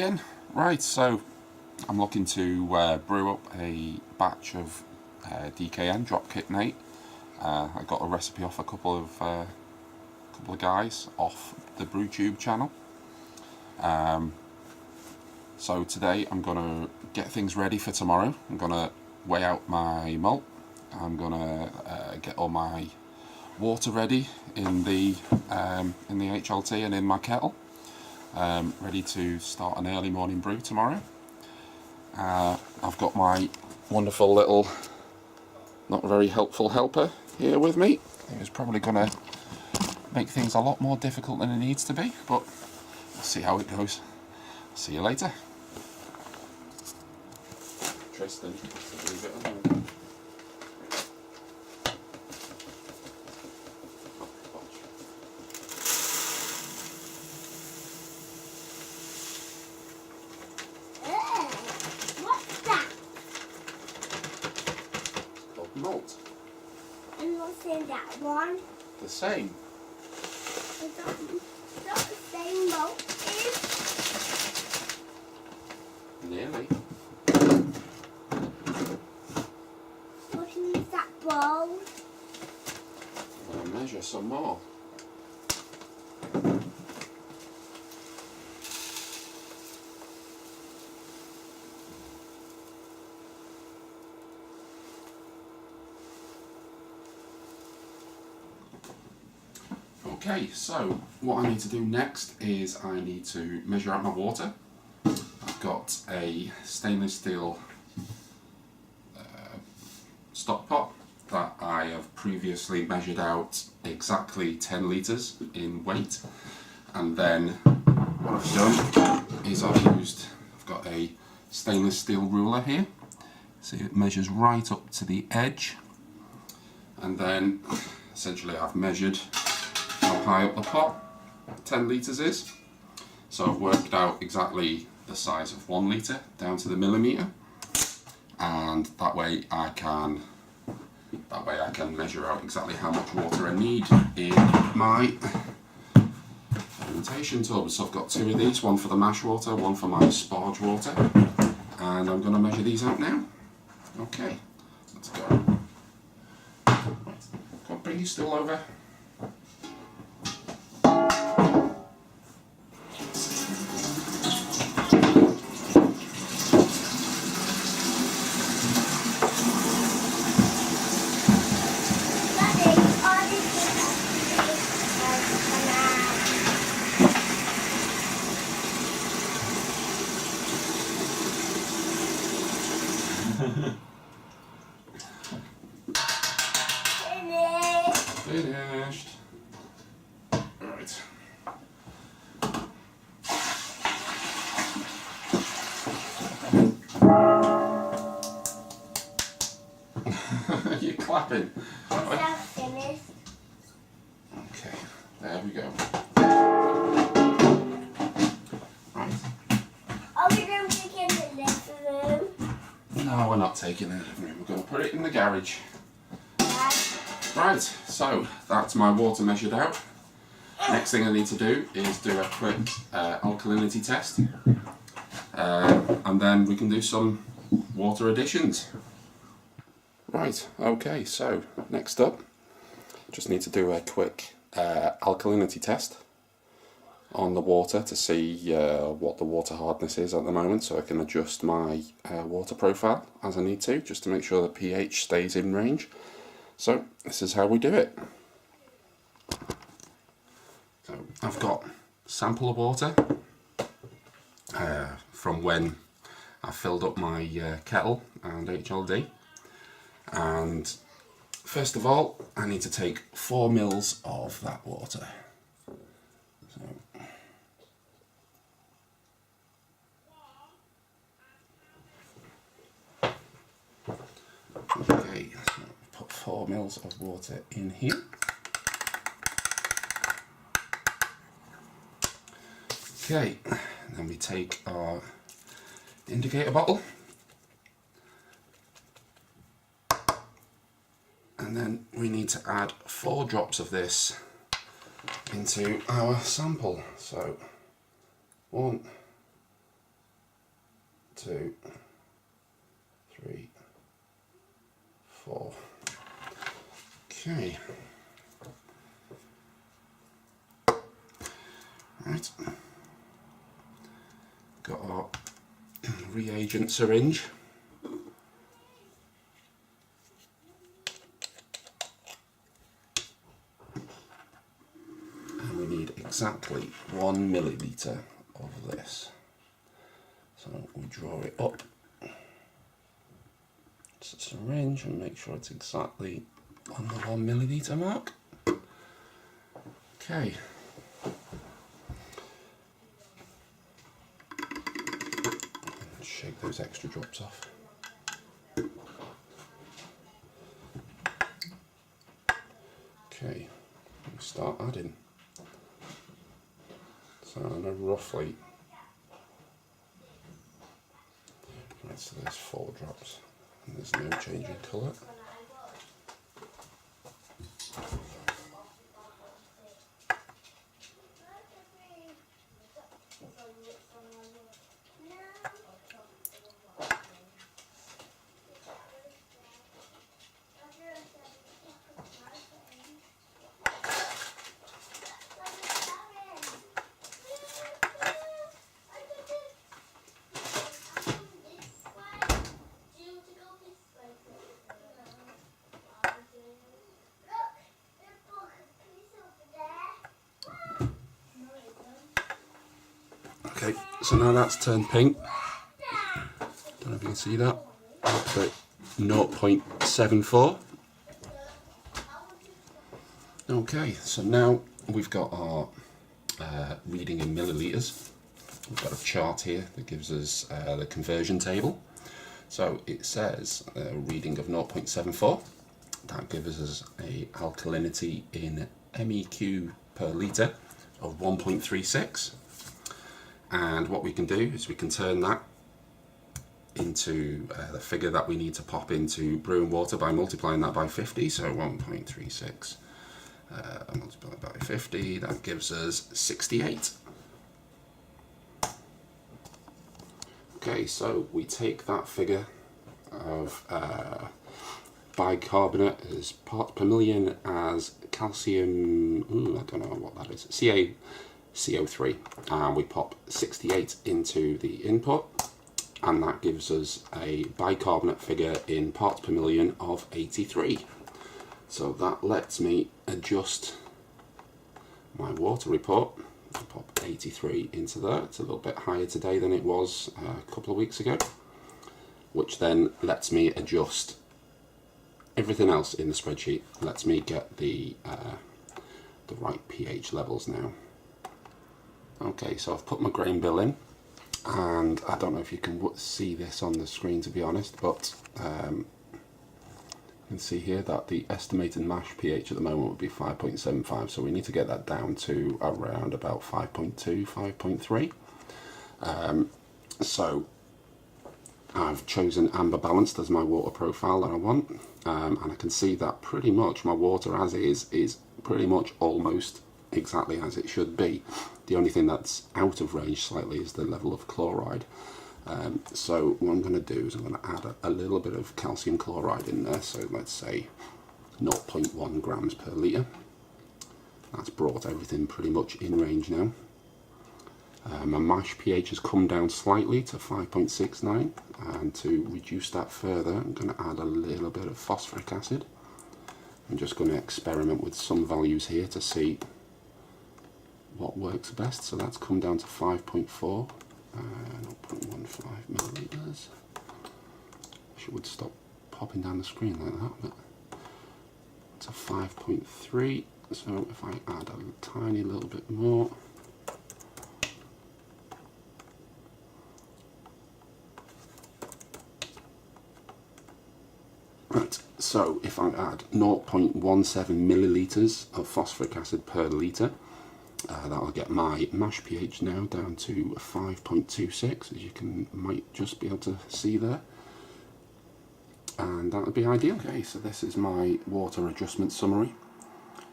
again. Right, so I'm looking to brew up a batch of DKN Dropkick Nate. I got a recipe off a couple of guys off the Brew Tube channel. So today I'm gonna get things ready for tomorrow. I'm gonna weigh out my malt. I'm gonna get all my water ready in the HLT and in my kettle. Ready to start an early morning brew tomorrow. I've got my wonderful little, not very helpful helper here with me. It's probably going to make things a lot more difficult than it needs to be, but we'll see how it goes. See you later. Tristan, leave it alone. Malt. And what's in that one? The same. Is that the same malt is? Nearly. What is that bowl? I'm going to measure some more. Okay, so what I need to do next is I need to measure out my water. I've got a stainless steel stock pot that I have previously measured out exactly 10 litres in weight, and then what I've done is I've got a stainless steel ruler here, so it measures right up to the edge, and then essentially I've measured how high up the pot 10 litres is. So I've worked out exactly the size of 1 litre down to the millimetre, and that way I can measure out exactly how much water I need in my fermentation tub. So I've got 2 of these, one for the mash water, one for my sparge water, and I'm going to measure these out now. Okay, let's go. Right. Go on, bring your stool over. Finished. Right. You're clapping. That's finished. Okay, there we go. Right. Are we going to take it in the living room? No, we're not taking it in the living room. We're going to put it in the garage. Right, so that's my water measured out. Next thing I need to do is do a quick alkalinity test, and then we can do some water additions. Right, okay, so next up, just need to do a quick alkalinity test on the water to see what the water hardness is at the moment, so I can adjust my water profile as I need to, just to make sure the pH stays in range. So this is how we do it. So I've got a sample of water from when I filled up my kettle and HLD, and first of all I need to take 4 mils of that water. Okay, so put 4 mils of water in here. Okay, and then we take our indicator bottle, and then we need to add 4 drops of this into our sample. So 1, 2, 3, 4. Okay. Right. Got our reagent syringe. And we need exactly 1 milliliter of this. So we draw it up to the syringe and make sure it's exactly on the 1 milliliter mark. Okay. Shake those extra drops off. Okay, we start adding. So I know roughly. Right, so there's 4 drops, and there's no change in colour. Okay, so now that's turned pink. Don't know if you can see that. Up at 0.74. Okay, so now we've got our reading in milliliters. We've got a chart here that gives us the conversion table. So it says a reading of 0.74. That gives us a alkalinity in MEQ per litre of 1.36. And what we can do is we can turn that into the figure that we need to pop into brewing water by multiplying that by 50. So 1.36 multiplied by 50, that gives us 68. Okay, so we take that figure of bicarbonate as parts per million as calcium, I don't know what that is, CO3, and we pop 68 into the input, and that gives us a bicarbonate figure in parts per million of 83. So that lets me adjust my water report. I pop 83 into there. It's a little bit higher today than it was a couple of weeks ago, which then lets me adjust everything else in the spreadsheet. Lets me get the right pH levels now. Okay, so I've put my grain bill in, and I don't know if you can see this on the screen, to be honest, but you can see here that the estimated mash pH at the moment would be 5.75, so we need to get that down to around about 5.2, 5.3. So I've chosen amber balanced as my water profile that I want, and I can see that pretty much my water as is pretty much almost exactly as it should be. The only thing that's out of range slightly is the level of chloride. So what I'm going to do is I'm going to add a little bit of calcium chloride in there, so let's say 0.1 grams per litre. That's brought everything pretty much in range now. My mash pH has come down slightly to 5.69, and to reduce that further I'm going to add a little bit of phosphoric acid. I'm just going to experiment with some values here to see what works best. So that's come down to 5.4, 0.15 millilitres. Wish it would stop popping down the screen like that, but it's a 5.3. So if I add a tiny little bit more, right, so if I add 0.17 millilitres of phosphoric acid per litre, that'll get my mash pH now down to 5.26, as you might just be able to see there, and that would be ideal. Okay, so this is my water adjustment summary.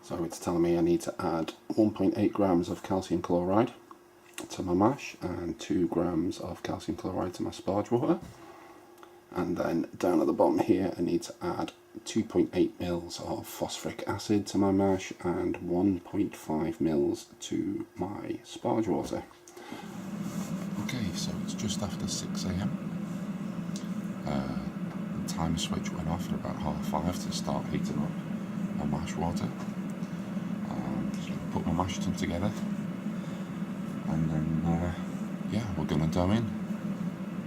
So it's telling me I need to add 1.8 grams of calcium chloride, to my mash and 2 grams of calcium chloride to my sparge water. And then down at the bottom here I need to add 2.8 mils of phosphoric acid to my mash and 1.5 mils to my sparge water. Okay, so it's just after 6 AM. The timer switch went off at about 5:30 to start heating up my mash water. Just gonna put my mash tun together, and then yeah, we're gonna dough in.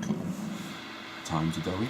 Cool. Time to dough in.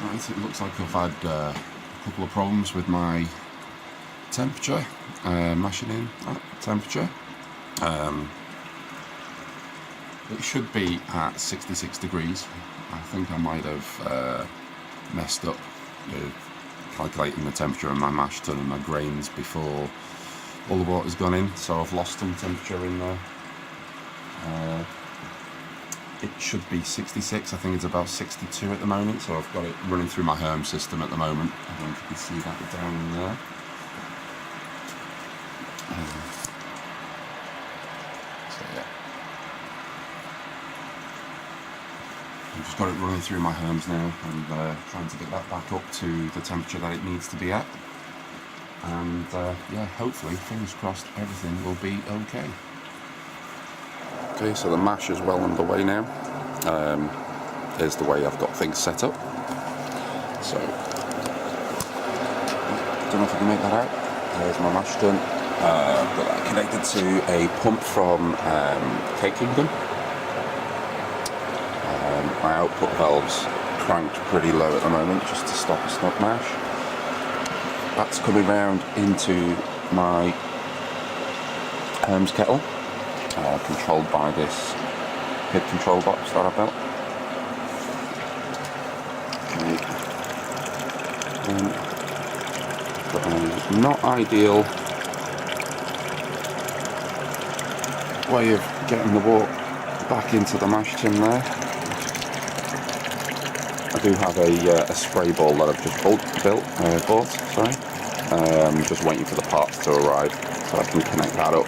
Right, it looks like I've had a couple of problems with my temperature, mashing in at temperature. It should be at 66 degrees. I think I might have messed up calculating the temperature of my mash tun and my grains before all the water's gone in, so I've lost some temperature in there. It should be 66, I think it's about 62 at the moment, so I've got it running through my Herm system at the moment. I don't know if you can see that down there. So yeah. I've just got it running through my Herms now and trying to get that back up to the temperature that it needs to be at. And yeah, hopefully, fingers crossed, everything will be okay. Okay, so the mash is well underway now. Here's the way I've got things set up. So, don't know if you can make that out. There's my mash tun. I've got that connected to a pump from Cake Kingdom. My output valve's cranked pretty low at the moment just to stop a snug mash. That's coming round into my Herms kettle. Controlled by this head control box that I built. Okay. Got a not ideal way of getting the water back into the mash tin there. I do have a spray ball that I've just bought, sorry. Just waiting for the parts to arrive so I can connect that up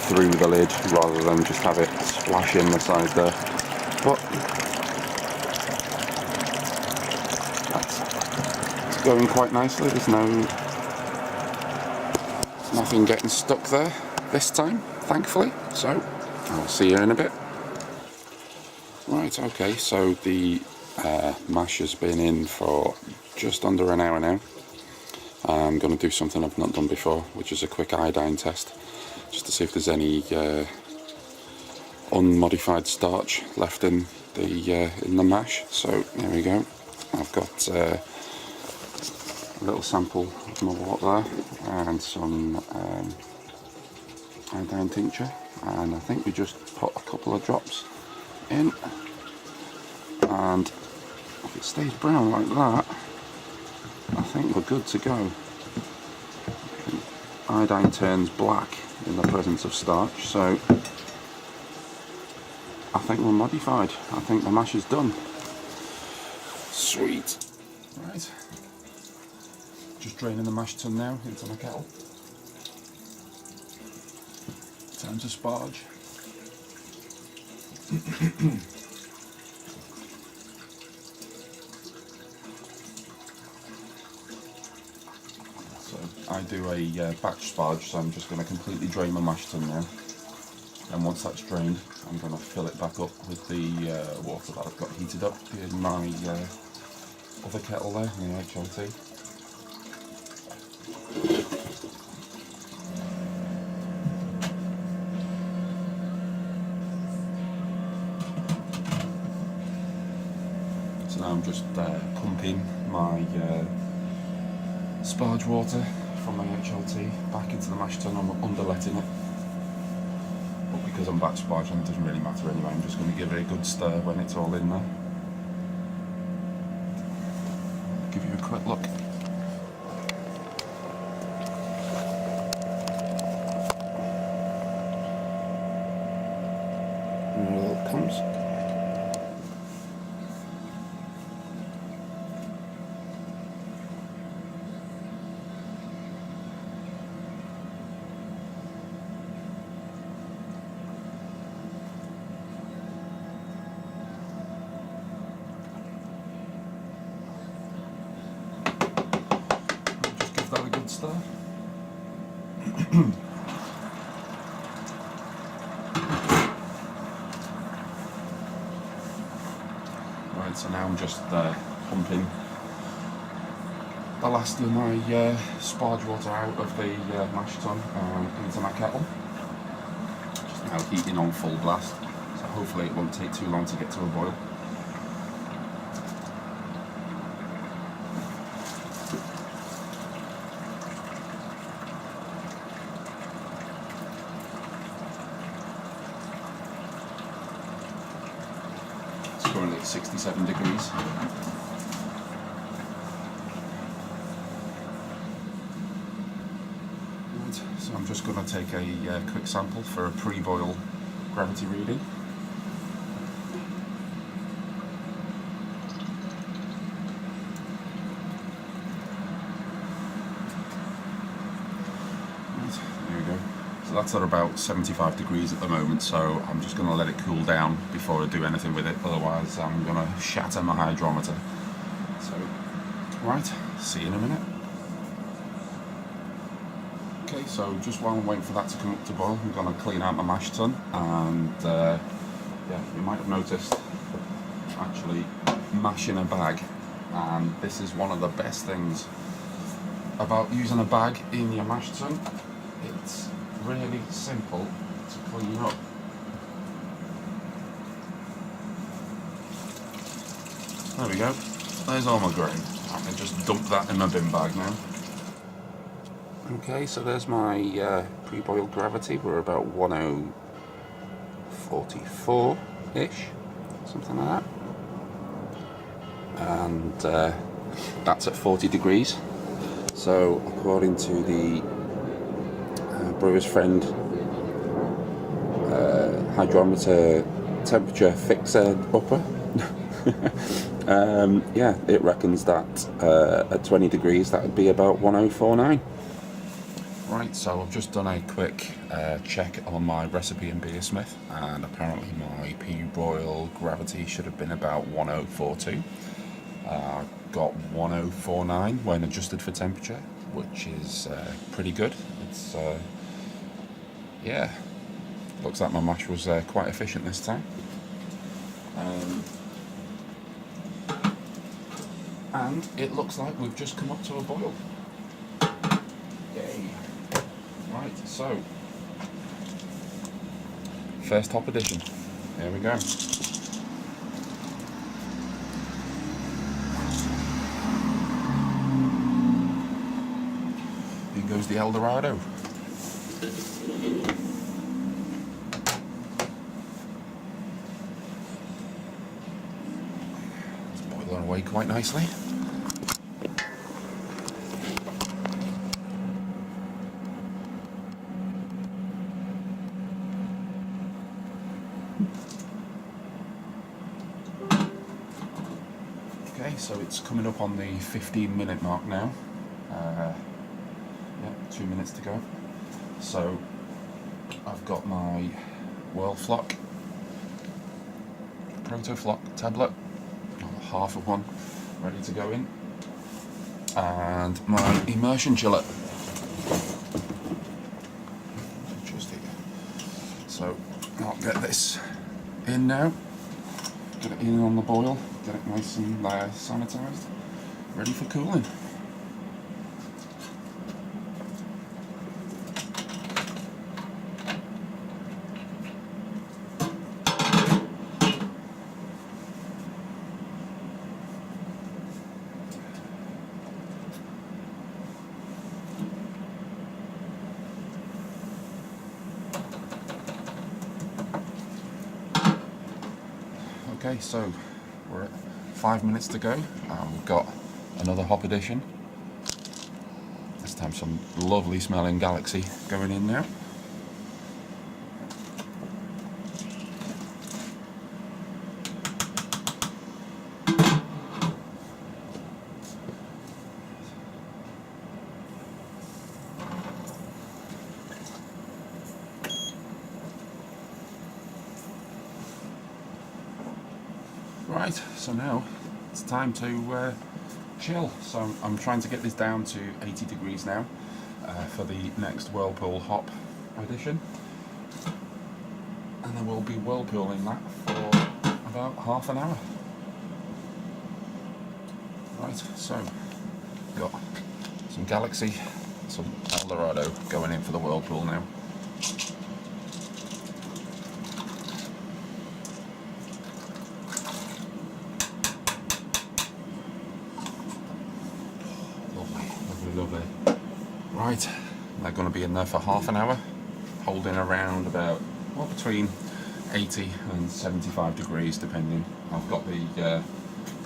through the lid rather than just have it splash in the side there. But that's going quite nicely. There's nothing getting stuck there this time, thankfully. So I'll see you in a bit. Right, okay, so the mash has been in for just under an hour now. I'm going to do something I've not done before, which is a quick iodine test, just to see if there's any unmodified starch left in the mash. So there we go. I've got a little sample of my water there and some iodine tincture, and I think we just put a couple of drops in, and if it stays brown like that, I think we're good to go. Iodine turns black in the presence of starch, so I think we're modified. I think the mash is done. Sweet. Right. Just draining the mash tun now into my kettle. Time to sparge. I do a batch sparge, so I'm just going to completely drain my mash tun now, and once that's drained I'm going to fill it back up with the water that I've got heated up in my other kettle there, in the HLT. pumping my sparge water from my HLT back into the mash tun. I'm underletting it, but because I'm batch sparging, it doesn't really matter anyway. I'm just going to give it a good stir when it's all in there. Give you a quick look. And there it comes. That a good stir. Right, so now I'm just pumping the last of my sparge water out of the mash tun into my kettle. Just now heating on full blast, so hopefully it won't take too long to get to a boil. Currently at 67 degrees. Right, so I'm just going to take a quick sample for a pre-boil gravity reading. Right, there we go. So that's at about 75 degrees at the moment, so I'm just going to let it cool down before I do anything with it, otherwise I'm going to shatter my hydrometer. So, right, see you in a minute. Okay, so just while I'm waiting for that to come up to boil, I'm going to clean out my mash tun, and yeah, you might have noticed I'm actually mashing a bag, and this is one of the best things about using a bag in your mash tun. It's really simple to clean up. There we go. There's all my grain. I can just dump that in my bin bag now. Okay, so there's my pre-boiled gravity. We're about 1044-ish, something like that. And that's at 40 degrees. So according to the brewer's friend hydrometer temperature fixer upper, yeah, it reckons that at 20 degrees that would be about 1049. Right, so I've just done a quick check on my recipe in Beersmith, and apparently my pre-boil gravity should have been about 1042. Got 1049 when adjusted for temperature, which is pretty good. It's yeah, looks like my mash was quite efficient this time. And it looks like we've just come up to a boil. Yay. Right, so first top edition. Here we go. Here goes the Eldorado. It's boiling away quite nicely. Okay, so it's coming up on the 15-minute mark now. Yeah, 2 minutes to go. So I've got my whirlflock, proto-flock tablet, half of one, ready to go in, and my immersion chiller. Just here. So I'll get this in now, get it in on the boil, get it nice and sanitised, ready for cooling. Okay, so we're at 5 minutes to go. We've got another hop addition. This time some lovely smelling Galaxy going in now. Right, so now it's time to chill. So I'm trying to get this down to 80 degrees now for the next whirlpool hop addition. And then we'll be whirlpooling that for about half an hour. Right, so got some Galaxy, some Eldorado going in for the whirlpool now. Lovely. Right, they're going to be in there for half an hour, holding around about, well, between 80 and 75 degrees depending. I've got the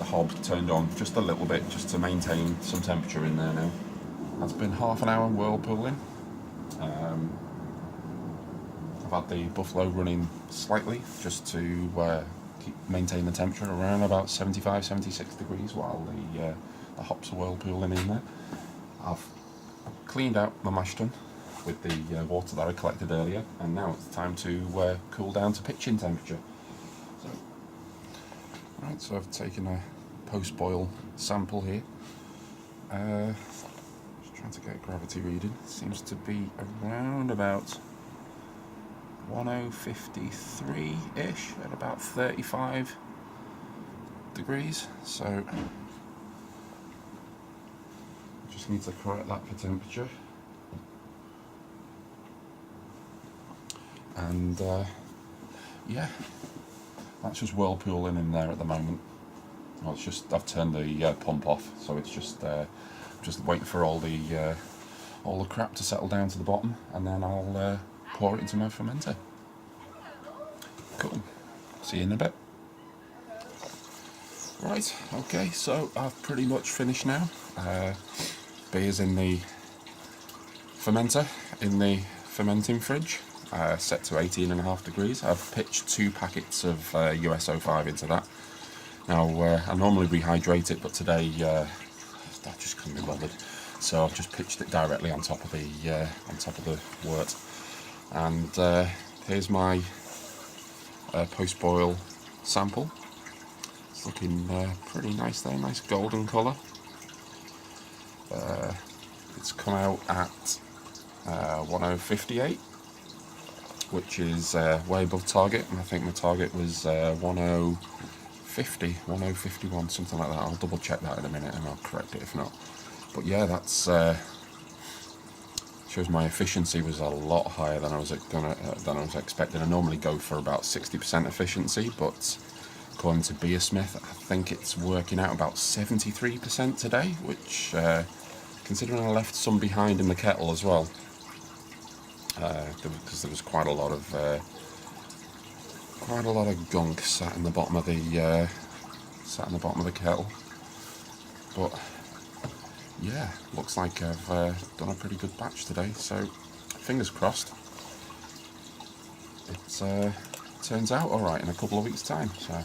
hob turned on just a little bit just to maintain some temperature in there now. That's been half an hour whirlpooling. I've had the Buffalo running slightly just to maintain the temperature around about 75-76 degrees while the hops are whirlpooling in there. I've cleaned out my mash tun with the water that I collected earlier, and now it's time to cool down to pitching temperature. So I've taken a post-boil sample here. Just trying to get a gravity reading. It seems to be around about 1053-ish at about 35 degrees. So just need to correct that for temperature. And yeah, that's just whirlpooling in there at the moment. Well, it's just, I've turned the pump off, so it's just waiting for all the crap to settle down to the bottom, and then I'll pour it into my fermenter. Cool. See you in a bit. Right, okay, so I've pretty much finished now. Beer's in the fermenter, in the fermenting fridge, set to 18.5 degrees. I've pitched 2 packets of US-05 into that. Now, I normally rehydrate it, but today I just couldn't be bothered, so I've just pitched it directly on top of the wort. And here's my post-boil sample. It's looking pretty nice there, nice golden colour. It's come out at 1058, which is way above target, and I think my target was 1050, 1051, something like that. I'll double check that in a minute and I'll correct it if not. But yeah, that's shows my efficiency was a lot higher than I was expecting. I normally go for about 60% efficiency, but according to Beersmith, I think it's working out about 73% today, which, considering I left some behind in the kettle as well, because there was quite a lot of gunk sat in the bottom of the kettle. But yeah, looks like I've done a pretty good batch today, so fingers crossed it turns out alright in a couple of weeks' time. So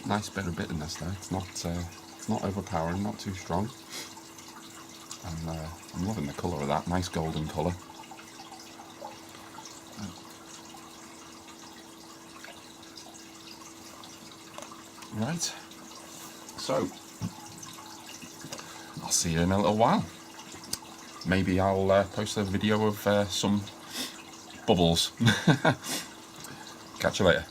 nice bit of bitterness there. It's not overpowering, not too strong. And I'm loving the colour of that, nice golden colour. Right, so I'll see you in a little while. Maybe I'll post a video of some bubbles. Catch you later.